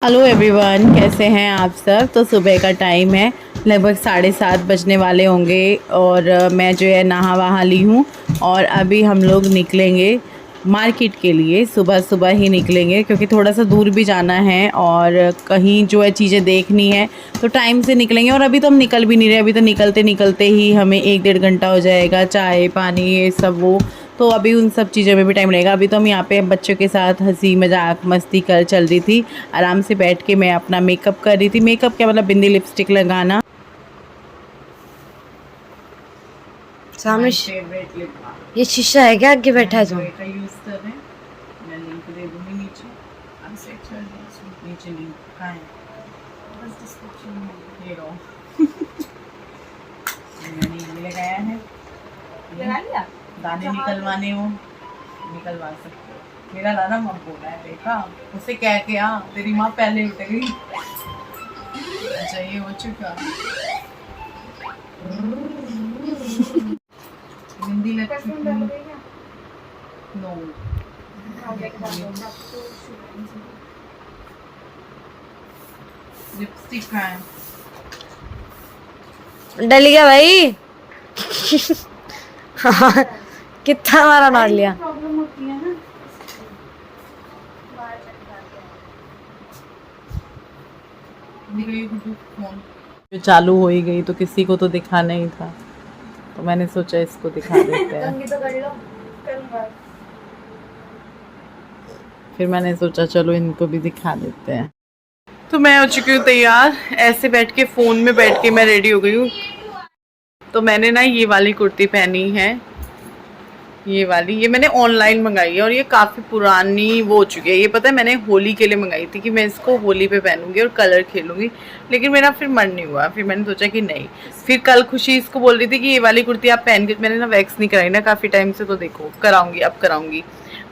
Hello everyone, कैसे हैं आप सब। तो सुबह का टाइम है, लगभग 7:30 बजने वाले होंगे और मैं जो है नहा वहा ली हूँ और अभी हम लोग निकलेंगे मार्केट के लिए। सुबह सुबह ही निकलेंगे क्योंकि थोड़ा सा दूर भी जाना है और कहीं जो है चीज़ें देखनी है, तो टाइम से निकलेंगे। और अभी तो हम निकल भी नहीं रहे, अभी तो निकलते निकलते ही हमें 1-1.5 घंटा हो जाएगा। चाय पानी ये सब वो, तो अभी उन सब चीज़ों में भी टाइम लगेगा। अभी तो हम यहाँ पे बच्चों के साथ हंसी मजाक मस्ती कर चल रही थी, आराम से बैठ के मैं अपना मेकअप कर रही थी। मेकअप क्या मतलब, बिंदी लिपस्टिक लगाना। सामने ये शीशा है क्या, आगे बैठा है जो यूज कर रहे हैं। मैं लिंक दे दूंगी नीचे, आप सेट कर दो। नीचे लिंक कहाँ है? बस डिस्क्रिप्शन में ये रहो। मैंने ये लगाया है, लगा लिया। दाने निकलवाने हो निकलवा सकते हो। मेरा लाना मत बोला है, देखा उसे कह के आ, तेरी माँ पहले उठ गई। अच्छा ये हो चुका। हिंदी लगती नो लिपस्टिक का है। डल गया भाई। हाँ, कितना हमारा मार लिया। प्रॉब्लम होती है ना, फोन जो चालू हो ही गई तो किसी को तो दिखाना ही था, तो मैंने सोचा इसको दिखा देते हैं। तो कर लो, फिर मैंने सोचा चलो इनको भी दिखा देते हैं। तो मैं हो चुकी हूँ तैयार, ऐसे बैठ के फ़ोन में बैठ के मैं रेडी हो गई हूँ। तो मैंने ना ये वाली कुर्ती पहनी है, ये वाली, ये मैंने ऑनलाइन मंगाई है और ये काफ़ी पुरानी वो हो चुकी है। ये पता है मैंने होली के लिए मंगाई थी कि मैं इसको होली पे पहनूंगी और कलर खेलूंगी, लेकिन मेरा फिर मन नहीं हुआ। फिर मैंने सोचा कि नहीं। फिर कल खुशी इसको बोल रही थी कि ये वाली कुर्ती आप पहन के, मैंने ना वैक्स नहीं कराई ना काफ़ी टाइम से, तो देखो कराऊंगी, अब कराऊंगी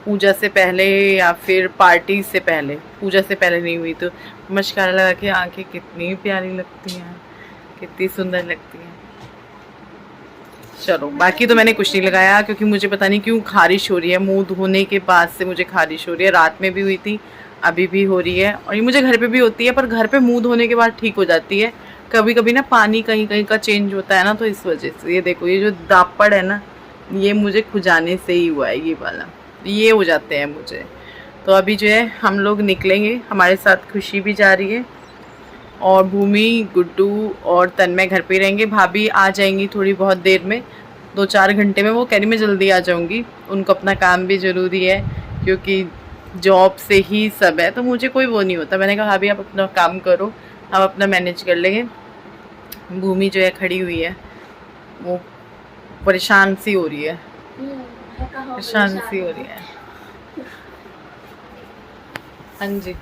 पूजा से पहले या फिर पार्टी से पहले। पूजा से पहले नहीं हुई तो मस्कारा लगा के आंखें कितनी प्यारी लगती हैं, कितनी सुंदर लगती हैं। चलो बाकी तो मैंने कुछ नहीं लगाया क्योंकि मुझे पता नहीं क्यों खारिश हो रही है। मुंह धोने के बाद से मुझे खारिश हो रही है, रात में भी हुई थी, अभी भी हो रही है, और ये मुझे घर पे भी होती है, पर घर पे मुंह धोने के बाद ठीक हो जाती है। कभी कभी ना पानी कहीं कहीं का चेंज होता है ना, तो इस वजह से। ये देखो, ये जो दापड़ है ना, ये मुझे खुजाने से ही हुआ है, ये वाला, ये हो जाते हैं मुझे। तो अभी जो है हम लोग निकलेंगे, हमारे साथ खुशी भी जा रही है और भूमि, गुड्डू और तन्मय घर पे रहेंगे। भाभी आ जाएंगी थोड़ी बहुत देर में, 2-4 घंटे में। वो कह रही मैं जल्दी आ जाऊंगी, उनको अपना काम भी ज़रूरी है क्योंकि जॉब से ही सब है, तो मुझे कोई वो नहीं होता। मैंने कहा भाभी आप अपना काम करो, हम अपना मैनेज कर लेंगे। भूमि जो है खड़ी हुई है, वो परेशान सी हो रही है, परेशान सी हो रही है। हाँ जी,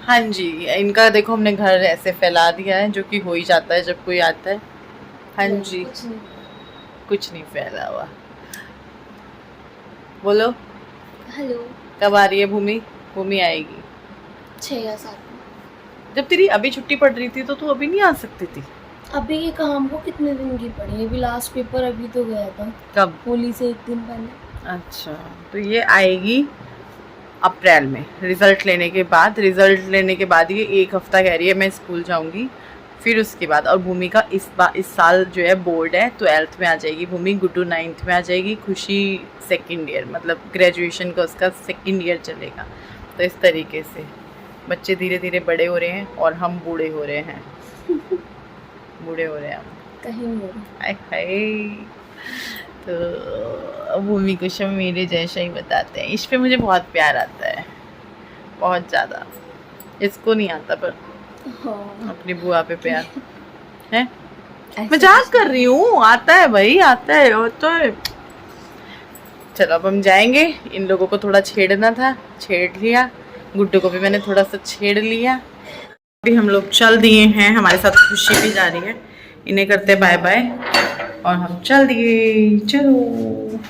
हाँ जी, इनका देखो हमने घर ऐसे फैला दिया है, जो कि हो ही जाता है जब कोई आता है। हाँ जी, कुछ नहीं फैला हुआ। बोलो हेलो। कब आ रही है भूमि? भूमि आएगी 6 या 7। जब तेरी अभी छुट्टी पड़ रही थी तो तू अभी नहीं आ सकती थी? अभी ये काम को कितने दिन की पड़ी है? अभी लास्ट पेपर अभी तो गया था, कब? होली से 1 दिन पहले। अच्छा, तो ये आएगी अप्रैल में, रिजल्ट लेने के बाद। रिजल्ट लेने के बाद ये 1 हफ्ता कह रही है मैं स्कूल जाऊंगी, फिर उसके बाद। और भूमि का इस साल जो है बोर्ड है, 12th में आ जाएगी भूमि, गुड्डू 9th में आ जाएगी, खुशी 2nd ईयर, मतलब ग्रेजुएशन का उसका 2nd ईयर चलेगा। तो इस तरीके से बच्चे धीरे धीरे बड़े हो रहे हैं और हम बूढ़े हो रहे हैं। बूढ़े हो रहे हैं हम कहीं नहीं। हाय हाय। तो भूमि को सब मेरे जैसा ही बताते हैं। इस पे मुझे बहुत प्यार आता है, बहुत ज़्यादा। इसको नहीं आता, पर हाँ। अपनी बुआ पे प्यार है। मजाक कर रही हूँ, आता है भाई, आता है, और तो चलो अब हम जाएंगे। इन लोगों को थोड़ा छेड़ना था, छेड़ लिया। गुड्डू को भी मैंने थोड़ा सा छेड़ लिया। अभी हम लोग चल दिए हैं, हमारे साथ खुशी भी जा रही है। इन्हें करते बाय बाय और हम चल दिए। चलो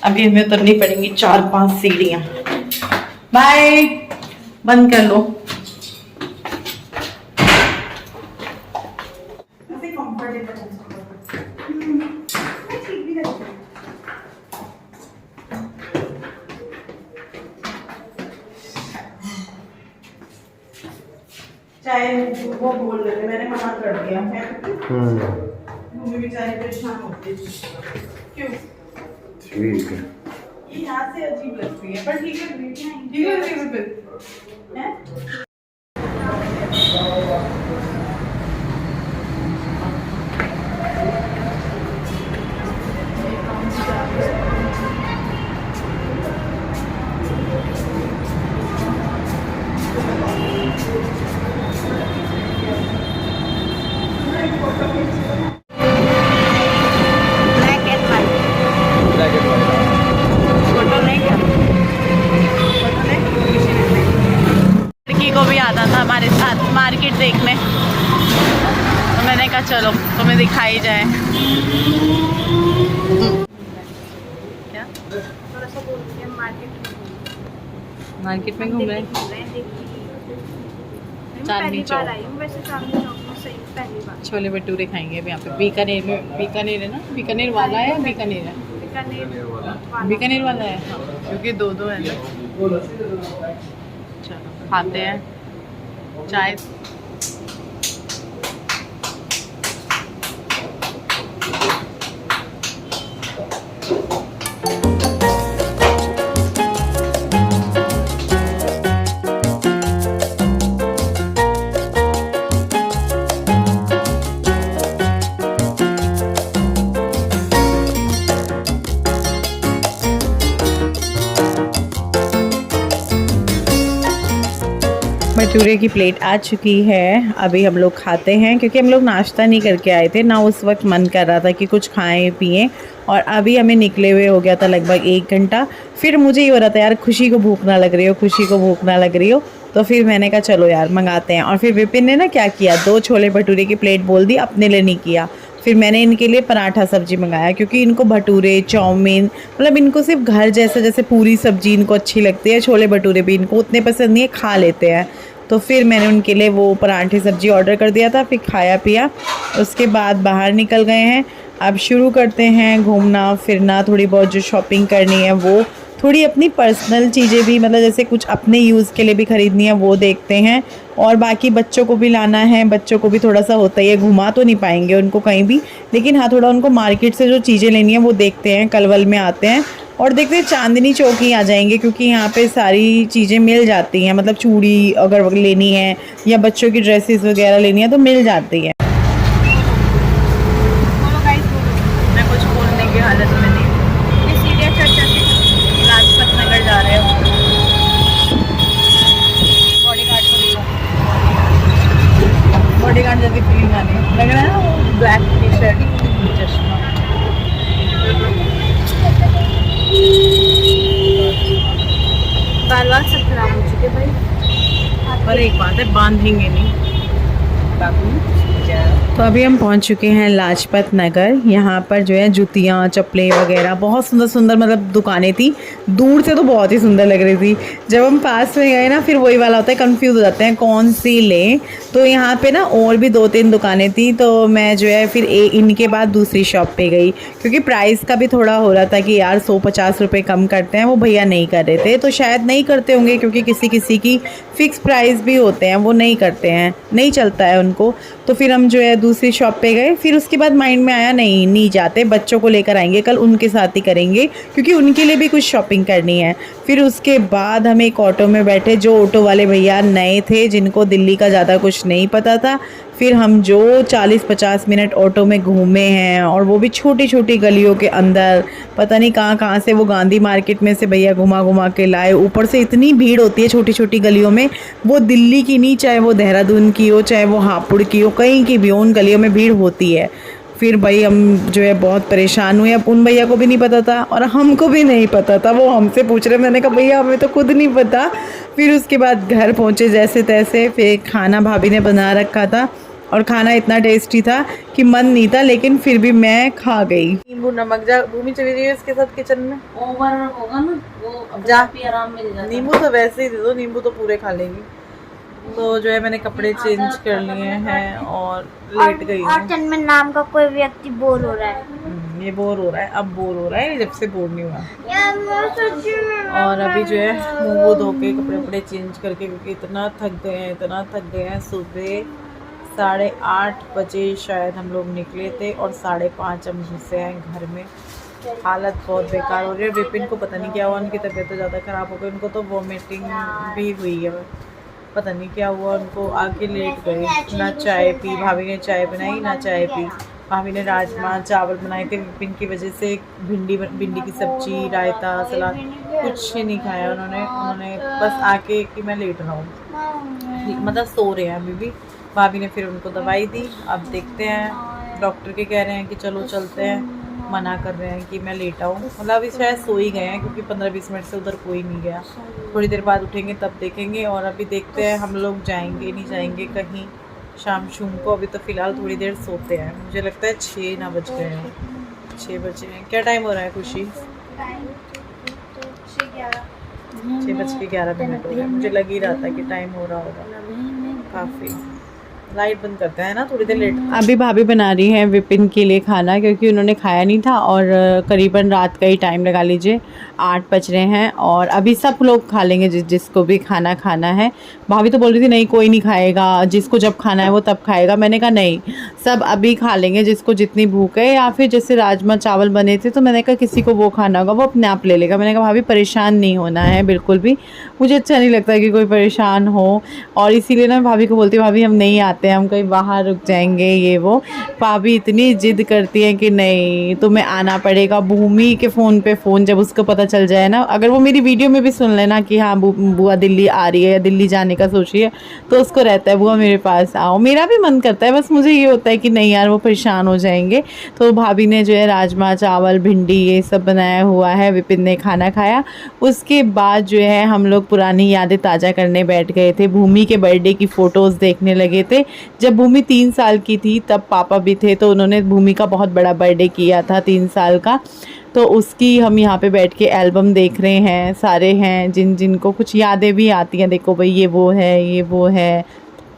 अभी हमें उतरनी पड़ेंगी 4-5 सीढ़ियाँ। बाय, बंद कर लो। चाय वो बोल रहे थे, मैंने मना कर दिया है। मम्मी बेचारी परेशान होती है। क्यों? ठीक है। ये यहाँ से अजीब लगती है, पर ठीक है ठीक है फिर हैं? ब्लैक एंड व्हाइट फोटो नहीं क्या? लड़की को भी आता था हमारे साथ मार्केट देखने, तो मैंने कहा चलो तुम्हें दिखाई जाए। क्या थोड़ा सा बोलते हैं मार्केट में घूम रहे हैं? चांदनी चौक। वैसे चांदनी चौक में सही पहली बार छोले भटूरे खाएंगे अब यहाँ पे। बीकानेर में, बीकानेर है ना, बीकानेर वाला है या बीकानेर है? बीकानेर वाला है हाँ, क्योंकि दो है ना। चलो खाते हैं चाय। भटूरे की प्लेट आ चुकी है, अभी हम लोग खाते हैं क्योंकि हम लोग नाश्ता नहीं करके आए थे ना, उस वक्त मन कर रहा था कि कुछ खाएं पिएं। और अभी हमें निकले हुए हो गया था लगभग 1 घंटा। फिर मुझे ये हो रहा था यार खुशी को भूख ना लग रही हो, खुशी को भूख ना लग रही हो, तो फिर मैंने कहा चलो यार मंगाते हैं। और फिर विपिन ने ना क्या किया, 2 छोले भटूरे की प्लेट बोल दी, अपने लिए नहीं किया। फिर मैंने इनके लिए पराठा सब्जी मंगाया क्योंकि इनको भटूरे चाउमीन मतलब इनको सिर्फ घर जैसा जैसे पूरी सब्जी इनको अच्छी लगती है, छोले भटूरे भी इनको उतने पसंद नहीं है, खा लेते हैं। तो फिर मैंने उनके लिए वो पराठे सब्जी ऑर्डर कर दिया था, फिर खाया पिया, उसके बाद बाहर निकल गए हैं। अब शुरू करते हैं घूमना फिरना, थोड़ी बहुत जो शॉपिंग करनी है वो, थोड़ी अपनी पर्सनल चीज़ें भी मतलब जैसे कुछ अपने यूज़ के लिए भी ख़रीदनी है वो देखते हैं। और बाकी बच्चों को भी लाना है, बच्चों को भी थोड़ा सा होता ही है, घुमा तो नहीं पाएंगे उनको कहीं भी, लेकिन हाँ थोड़ा उनको मार्केट से जो चीज़ें लेनी है वो देखते हैं। कलवल में आते हैं और देखते हैं चांदनी चौक ही आ जाएंगे क्योंकि यहाँ पे सारी चीज़ें मिल जाती हैं, मतलब चूड़ी अगर लेनी है या बच्चों की ड्रेसेस वगैरह लेनी है तो मिल जाती है। मैं कुछ बोलने की हालत में नहीं। ये सीढ़ियाँ चढ़ चढ़ के लाजपत नगर जा रहे हो, बॉडीगार्ड जैसी फीलिंग आने लग रहा है ना, वो ब्लैक टी शर्ट चश्मा। बाल बाल सब खराब हो चुके भाई। पर एक बात है, बांधेंगे नहीं बाबू। तो अभी हम पहुंच चुके हैं लाजपत नगर। यहाँ पर जो है जूतियाँ चप्पलें वगैरह बहुत सुंदर सुंदर मतलब दुकानें थी, दूर से तो बहुत ही सुंदर लग रही थी। जब हम पास में गए ना फिर वही वाला होता है, कंफ्यूज हो जाते हैं कौन सी लें। तो यहाँ पे ना और भी 2-3 दुकानें थी, तो मैं जो है फिर इनके बाद दूसरी शॉप पे गई क्योंकि प्राइस का भी थोड़ा हो रहा था कि यार 150 रुपये कम करते हैं, वो भैया नहीं कर रहे थे। तो शायद नहीं करते होंगे क्योंकि किसी किसी की फ़िक्स प्राइस भी होते हैं, वो नहीं करते हैं, नहीं चलता है उनको। तो फिर हम जो है दूसरी शॉप पे गए। फिर उसके बाद माइंड में आया नहीं जाते, बच्चों को लेकर आएंगे, कल उनके साथ ही करेंगे क्योंकि उनके लिए भी कुछ शॉपिंग करनी है। फिर उसके बाद हम एक ऑटो में बैठे, जो ऑटो वाले भैया नए थे जिनको दिल्ली का ज़्यादा कुछ नहीं पता था। फिर हम जो 40-50 मिनट ऑटो में घूमे हैं, और वो भी छोटी छोटी गलियों के अंदर, पता नहीं कहाँ से वो गांधी मार्केट में से भैया घुमा घुमा के लाए। ऊपर से इतनी भीड़ होती है छोटी छोटी गलियों में, वो दिल्ली की नहीं, चाहे वो देहरादून की हो, चाहे वो हापुड़ की हो, कहीं की भी हो, उन गलियों में भीड़ होती है। फिर भाई हम जो है बहुत परेशान हुए। अब उन भैया को भी नहीं पता था और हमको भी नहीं पता था, वो हमसे पूछ रहे, मैंने कहा भैया हमें तो खुद नहीं पता। फिर उसके बाद घर पहुँचे जैसे तैसे। फिर खाना भाभी ने बना रखा था और खाना इतना टेस्टी था कि मन नहीं था, लेकिन फिर भी मैं खा गई। नींबू नमक जा भूमि चली रही है इसके साथ किचन में, ओवर होगा ना वो जा भी आराम मिल जाता है। नींबू तो वैसे ही दे दो, नींबू तो पूरे खा लेगी। तो जो है मैंने कपड़े चेंज कर लिए हैं और लेट गई और हूँ। चंद में नाम का कोई व्यक्ति बोर हो रहा है। ये बोर हो रहा है, अब बोर हो रहा है, जब से बोर नहीं हुआ। और अभी जो है मुँह वो धो के कपड़े वपड़े चेंज करके, क्योंकि इतना थक गए हैं। सुबह 8:30 बजे शायद हम लोग निकले थे और 5:30 हम घुसे हैं घर में। हालत बहुत बेकार हो रही है। विपिन को पता नहीं क्या हुआ, उनकी तबीयत तो ज़्यादा ख़राब हो गई, उनको तो वॉमिटिंग भी हुई है, पता नहीं क्या हुआ उनको। आके लेट गए, ना चाय पी, भाभी ने चाय बनाई ना चाय पी। भाभी ने राजमा चावल बनाए थे, विपिन की वजह से भिंडी की सब्जी, रायता, सलाद कुछ नहीं खाया उन्होंने बस आके कि मैं लेट रहा हूँ, मतलब सो रहे हैं अभी भी। भाभी ने फिर उनको दवाई दी। अब देखते हैं, डॉक्टर के कह रहे हैं कि चलो चलते हैं, मना कर रहे हैं कि मैं लेट आऊँ। मतलब अभी शायद सो ही गए हैं, क्योंकि 15-20 मिनट से उधर कोई नहीं गया। थोड़ी देर बाद उठेंगे तब देखेंगे। और अभी देखते हैं हम लोग जाएंगे नहीं जाएंगे कहीं शाम को। अभी तो फ़िलहाल थोड़ी देर सोते हैं। मुझे लगता है 6 ना बज गए हैं, 6 बजे हैं। क्या टाइम हो रहा है खुशी? 6:11 हो गए। मुझे लग ही रहा था कि टाइम हो रहा होगा काफ़ी। लाइट बंद करते हैं ना, थोड़ी देर लेट। अभी भाभी बना रही हैं विपिन के लिए खाना, क्योंकि उन्होंने खाया नहीं था और करीबन रात का ही टाइम लगा लीजिए, 8 बज रहे हैं। और अभी सब लोग खा लेंगे जिसको भी खाना है। भाभी तो बोल रही थी नहीं कोई नहीं खाएगा, जिसको जब खाना है वो तब खाएगा। मैंने कहा नहीं, सब अभी खा लेंगे जिसको जितनी भूख है। या फिर जैसे राजमा चावल बने थे तो मैंने कहा किसी को वो खाना होगा वो अपने आप ले लेगा। मैंने कहा भाभी परेशान नहीं होना है बिल्कुल भी, मुझे अच्छा नहीं लगता कि कोई परेशान हो। और इसीलिए ना भाभी को बोलती भाभी हम नहीं आते, हम कहीं बाहर रुक जाएंगे ये वो। भाभी इतनी जिद करती है कि नहीं तुम्हें आना पड़ेगा। भूमि के फ़ोन पे फ़ोन जब उसको पता चल जाए ना, अगर वो मेरी वीडियो में भी सुन लेना कि हाँ बुआ दिल्ली आ रही है या दिल्ली जाने का सोच रही है, तो उसको रहता है बुआ मेरे पास आओ। मेरा भी मन करता है, बस मुझे ये होता है कि नहीं यार वो परेशान हो जाएंगे। तो भाभी ने जो है राजमा चावल भिंडी ये सब बनाया हुआ है। विपिन ने खाना खाया। उसके बाद जो है हम लोग पुरानी यादें ताज़ा करने बैठ गए थे। भूमि के बर्थडे की फ़ोटोज़ देखने लगे थे। जब भूमि 3 साल की थी तब पापा भी थे, तो उन्होंने भूमि का बहुत बड़ा बर्थडे किया था 3 साल का। तो उसकी हम यहाँ पे बैठ के एल्बम देख रहे हैं। सारे हैं जिनको कुछ यादें भी आती हैं, देखो भाई ये वो है।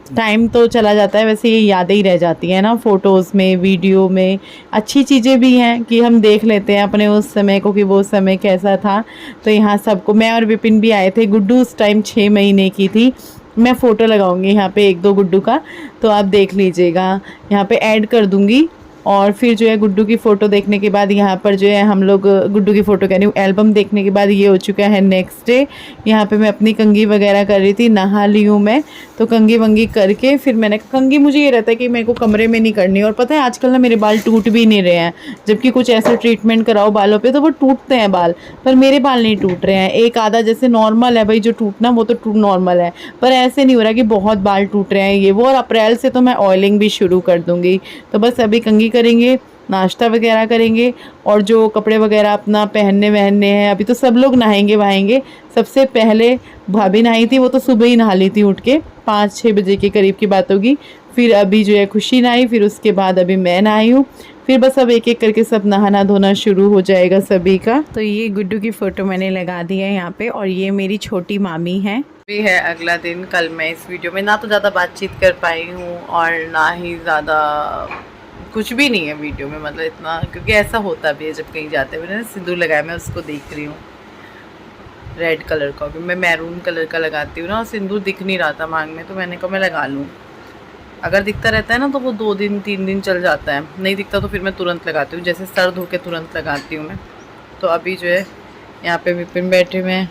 टाइम तो चला जाता है, वैसे ये यादें ही रह जाती हैं ना फ़ोटोज़ में, वीडियो में। अच्छी चीज़ें भी हैं कि हम देख लेते हैं अपने उस समय को कि वो समय कैसा था। तो यहाँ सबको, मैं और विपिन भी आए थे। गुड्डू उस टाइम 6 महीने की थी। मैं फ़ोटो लगाऊंगी यहाँ पे 1-2 गुड्डू का, तो आप देख लीजिएगा, यहाँ पे ऐड कर दूँगी। और फिर जो है गुड्डू की फ़ोटो देखने के बाद यहाँ पर जो है हम लोग, गुड्डू की फ़ोटो कह रही हूँ, एल्बम देखने के बाद ये हो चुका है नेक्स्ट डे। यहाँ पे मैं अपनी कंघी वगैरह कर रही थी, नहा ली हूँ मैं। तो कंघी वंगी करके फिर मैंने, कंघी मुझे ये रहता है कि मेरे को कमरे में नहीं करनी। और पता है आजकल ना मेरे बाल टूट भी नहीं रहे हैं, जबकि कुछ ऐसा ट्रीटमेंट कराओ बालों पर तो वो टूटते हैं बाल, पर मेरे बाल नहीं टूट रहे हैं। एक आधा जैसे नॉर्मल है भाई जो टूटना, वो तो नॉर्मल है, पर ऐसे नहीं हो रहा कि बहुत बाल टूट रहे हैं ये वो। और अप्रैल से तो मैं ऑयलिंग भी शुरू कर दूँगी। तो बस अभी कंघी करेंगे, नाश्ता वगैरह करेंगे, और जो कपड़े वगैरह अपना पहनने वहनने हैं। अभी तो सब लोग नहाएंगे वहाएंगे। सबसे पहले भाभी नहाई थी, वो तो सुबह ही नहा ली थी उठ के, 5-6 बजे के करीब की बात होगी। फिर अभी जो है खुशी नहाई, फिर उसके बाद अभी मैं नहाई हूँ। फिर बस अब एक एक करके सब नहाना धोना शुरू हो जाएगा सभी का। तो ये गुड्डू की फ़ोटो मैंने लगा दी है यहाँ पे, और ये मेरी छोटी मामी है। भी है अगला दिन। कल मैं इस वीडियो में ना तो ज़्यादा बातचीत कर पाई हूँ और ना ही ज़्यादा कुछ भी नहीं है वीडियो में, मतलब इतना, क्योंकि ऐसा होता भी है जब कहीं जाते हुए ना। सिंदूर लगाया, मैं उसको देख रही हूँ रेड कलर का, क्योंकि मैं मैरून कलर का लगाती हूँ ना, और सिंदूर दिख नहीं रहा था मांग में, तो मैंने कहा मैं लगा लूँ। अगर दिखता रहता है ना तो वो 2 दिन 3 दिन चल जाता है, नहीं दिखता तो फिर मैं तुरंत लगाती हूँ, जैसे सर धो के तुरंत लगाती हूँ मैं। तो अभी जो है यहाँ पे विपिन बैठे हुए हैं।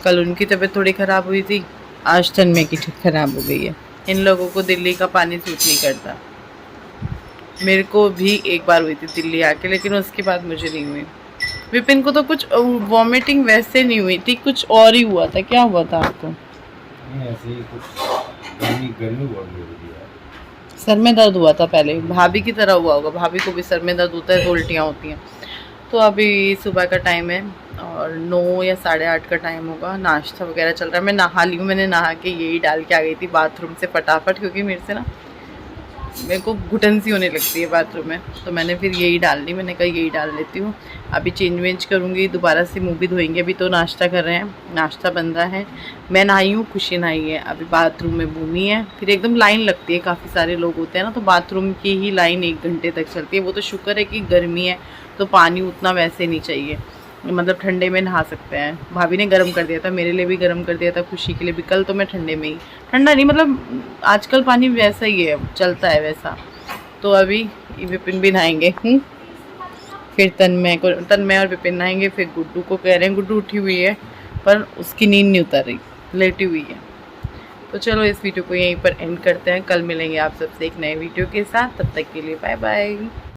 कल उनकी तबीयत थोड़ी ख़राब हुई थी, आज तन्मय की ख़राब हो गई है। इन लोगों को दिल्ली का पानी सूट नहीं करता। मेरे को भी एक बार हुई थी दिल्ली आके, लेकिन उसके बाद मुझे नहीं हुई। विपिन को तो कुछ वॉमिटिंग वैसे नहीं हुई थी, कुछ और ही हुआ था। क्या हुआ था आपको? ऐसे ही कुछ गर्मी बहुत हो रही है। सर में दर्द हुआ था पहले, भाभी की तरह हुआ होगा। भाभी को भी सर में दर्द होता है तो उल्टियाँ होती हैं। तो अभी सुबह का टाइम है और 9 या 8:30 का टाइम होगा। नाश्ता वगैरह चल रहा है। मैं नहा ली हूँ, मैंने नहा के यही डाल के आ गई थी बाथरूम से फटाफट, क्योंकि मेरे को घुटन सी होने लगती है बाथरूम में, तो मैंने फिर यही डाल ली। मैंने कहा यही डाल लेती हूँ। अभी चेंज वेंज करूँगी, दोबारा से मुँह भी धोएंगे। अभी तो नाश्ता कर रहे हैं, नाश्ता बन रहा है। मैं नहाई हूँ, खुशी नहाई है। अभी बाथरूम में भूमि है। फिर एकदम लाइन लगती है, काफ़ी सारे लोग होते हैं ना, तो बाथरूम की ही लाइन 1 घंटे तक चलती है। वो तो शुक्र है कि गर्मी है, तो पानी उतना वैसे नहीं चाहिए, मतलब ठंडे में नहा सकते हैं। भाभी ने गर्म कर दिया था, मेरे लिए भी गर्म कर दिया था, खुशी के लिए भी। कल तो मैं ठंडे में ही, ठंडा नहीं मतलब आजकल पानी वैसा ही है, चलता है वैसा। तो अभी विपिन भी नहाएंगे, फिर तन्मय और विपिन नहाएंगे, फिर गुड्डू को कह रहे हैं, गुड्डू उठी हुई है पर उसकी नींद नहीं उतर रही, लेटी हुई है। तो चलो इस वीडियो को यहीं पर एंड करते हैं, कल मिलेंगे आप सबसे एक नए वीडियो के साथ, तब तक के लिए बाय बाय।